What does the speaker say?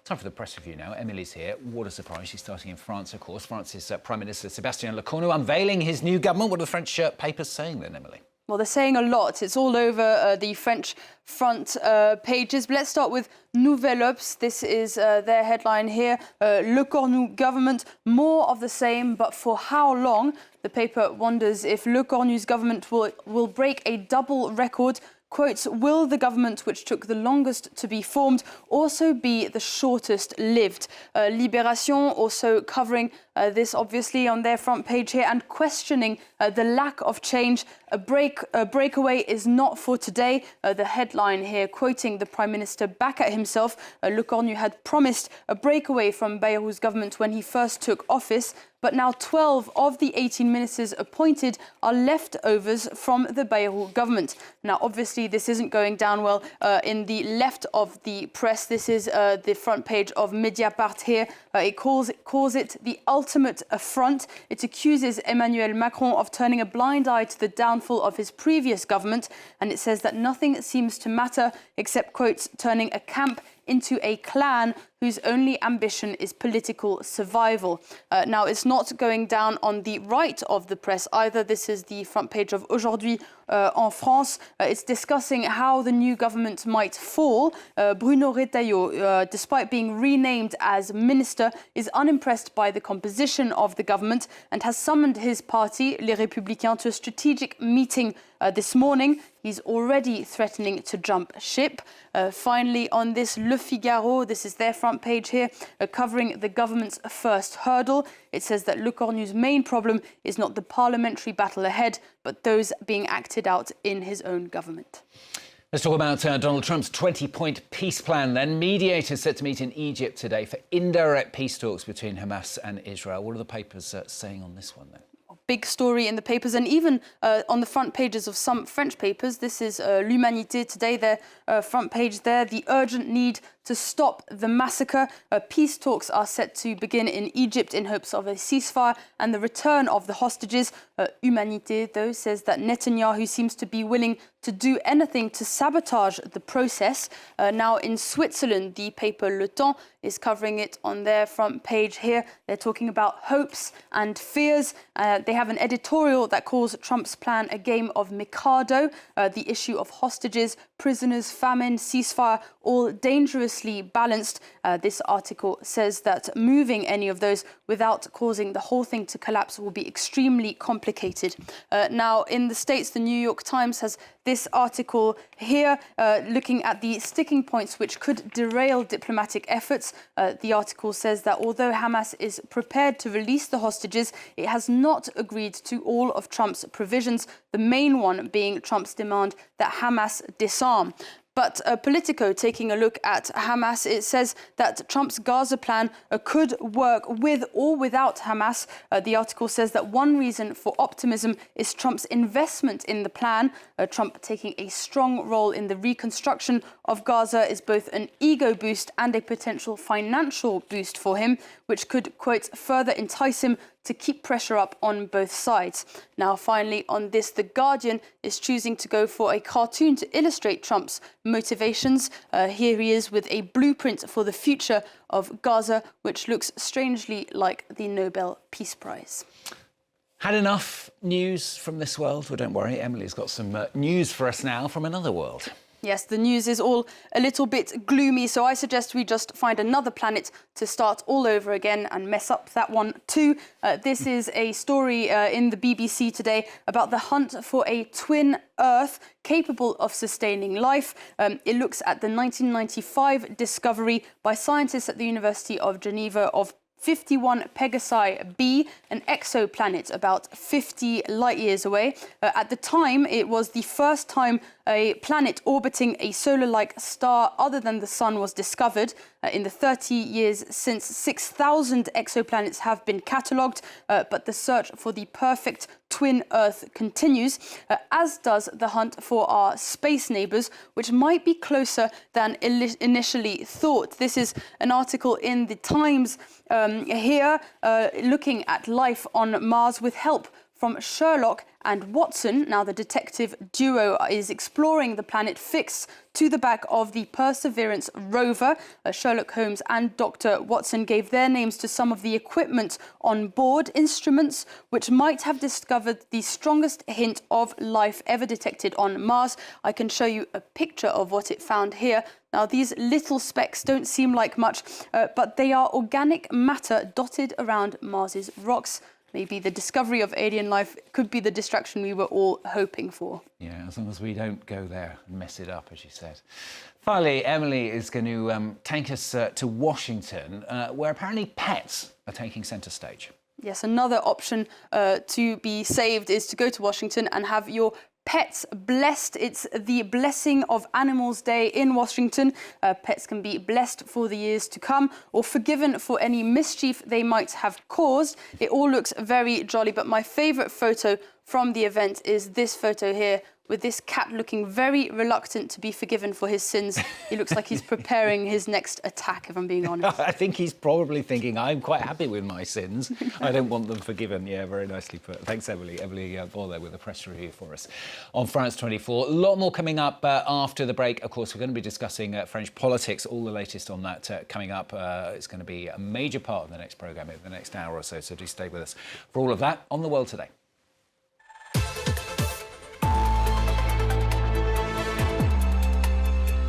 Time for the press review now. Emily's here. What a surprise. She's starting in France, of course. France's Prime Minister Sebastien Lecornu unveiling his new government. What are the French papers saying then, Emily? Well, they're saying a lot. It's all over the French front pages. But let's start with Nouvelle Obs. This is their headline here. Lecornu government, more of the same, but for how long? The paper wonders if Lecornu's government will break a double record. Quotes, will the government, which took the longest to be formed, also be the shortest lived? Libération also covering this, obviously, on their front page here and questioning the lack of change. A breakaway is not for today. The headline here, quoting the Prime Minister back at himself. Lecornu had promised a breakaway from Bayrou's government when he first took office. But now 12 of the 18 ministers appointed are leftovers from the Bayrou government. Now, obviously, this isn't going down well in the left of the press. This is the front page of Mediapart here. It calls it the ultimate affront. It accuses Emmanuel Macron of turning a blind eye to the downfall of his previous government. And it says that nothing seems to matter except, quotes, turning a camp into a clan whose only ambition is political survival. Now, it's not going down on the right of the press either. This is the front page of Aujourd'hui en France. It's discussing how the new government might fall. Bruno Retailleau, despite being renamed as minister, is unimpressed by the composition of the government and has summoned his party, Les Républicains, to a strategic meeting this morning. He's already threatening to jump ship. Finally, on this, Le Figaro, this is their front page here, covering the government's first hurdle. It says that Lecornu's main problem is not the parliamentary battle ahead, but those being acted out in his own government. Let's talk about Donald Trump's 20-point peace plan then. Mediators set to meet in Egypt today for indirect peace talks between Hamas and Israel. What are the papers saying on this one then? Big story in the papers, and even on the front pages of some French papers. This is L'Humanité today, their front page there. The urgent need to stop the massacre. Peace talks are set to begin in Egypt in hopes of a ceasefire and the return of the hostages. Humanité, though, says that Netanyahu seems to be willing to do anything to sabotage the process. Now in Switzerland, the paper Le Temps is covering it on their front page here. They're talking about hopes and fears. They have an editorial that calls Trump's plan a game of Mikado. The issue of hostages, prisoners, famine, ceasefire, all dangerously balanced. This article says that moving any of those without causing the whole thing to collapse will be extremely complicated. Now, in the States, the New York Times has this article here looking at the sticking points which could derail diplomatic efforts. The article says that although Hamas is prepared to release the hostages, it has not agreed to all of Trump's provisions, the main one being Trump's demand that Hamas disarm. But Politico, taking a look at Hamas, it says that Trump's Gaza plan could work with or without Hamas. The article says that one reason for optimism is Trump's investment in the plan. Trump taking a strong role in the reconstruction of Gaza is both an ego boost and a potential financial boost for him, which could, quote, further entice him to keep pressure up on both sides. Now, finally, on this, The Guardian is choosing to go for a cartoon to illustrate Trump's motivations. Here he is with a blueprint for the future of Gaza, which looks strangely like the Nobel Peace Prize. Had enough news from this world? Well, don't worry, Emily's got some news for us now from another world. Yes, the news is all a little bit gloomy, so I suggest we just find another planet to start all over again and mess up that one too. This is a story in the BBC today about the hunt for a twin Earth capable of sustaining life. It looks at the 1995 discovery by scientists at the University of Geneva of 51 Pegasi b, an exoplanet about 50 light years away. At the time, it was the first time a planet orbiting a solar-like star other than the Sun was discovered. In the 30 years since, 6,000 exoplanets have been catalogued, but the search for the perfect twin Earth continues, as does the hunt for our space neighbours, which might be closer than initially thought. This is an article in the Times here, looking at life on Mars with help from Sherlock and Watson. Now, the detective duo is exploring the planet fixed to the back of the Perseverance rover. Sherlock Holmes and Dr. Watson gave their names to some of the equipment on board, instruments which might have discovered the strongest hint of life ever detected on Mars. I can show you a picture of what it found here. Now, these little specks don't seem like much, but they are organic matter dotted around Mars's rocks. Maybe the discovery of alien life could be the distraction we were all hoping for. Yeah, as long as we don't go there and mess it up, as you said. Finally, Emily is going to take us to Washington, where apparently pets are taking centre stage. Yes, another option to be saved is to go to Washington and have your pets blessed. It's the Blessing of Animals Day in Washington. Pets can be blessed for the years to come or forgiven for any mischief they might have caused. It all looks very jolly, but my favourite photo from the event is this photo here, with this cat looking very reluctant to be forgiven for his sins. He looks like he's preparing his next attack, if I'm being honest. I think he's probably thinking, I'm quite happy with my sins. I don't want them forgiven. Yeah, very nicely put. Thanks, Emily. Emily Ball there with a press review for us on France 24. A lot more coming up after the break. Of course, we're going to be discussing French politics, all the latest on that coming up. It's going to be a major part of the next programme in the next hour or so, so do stay with us for all of that on The World Today.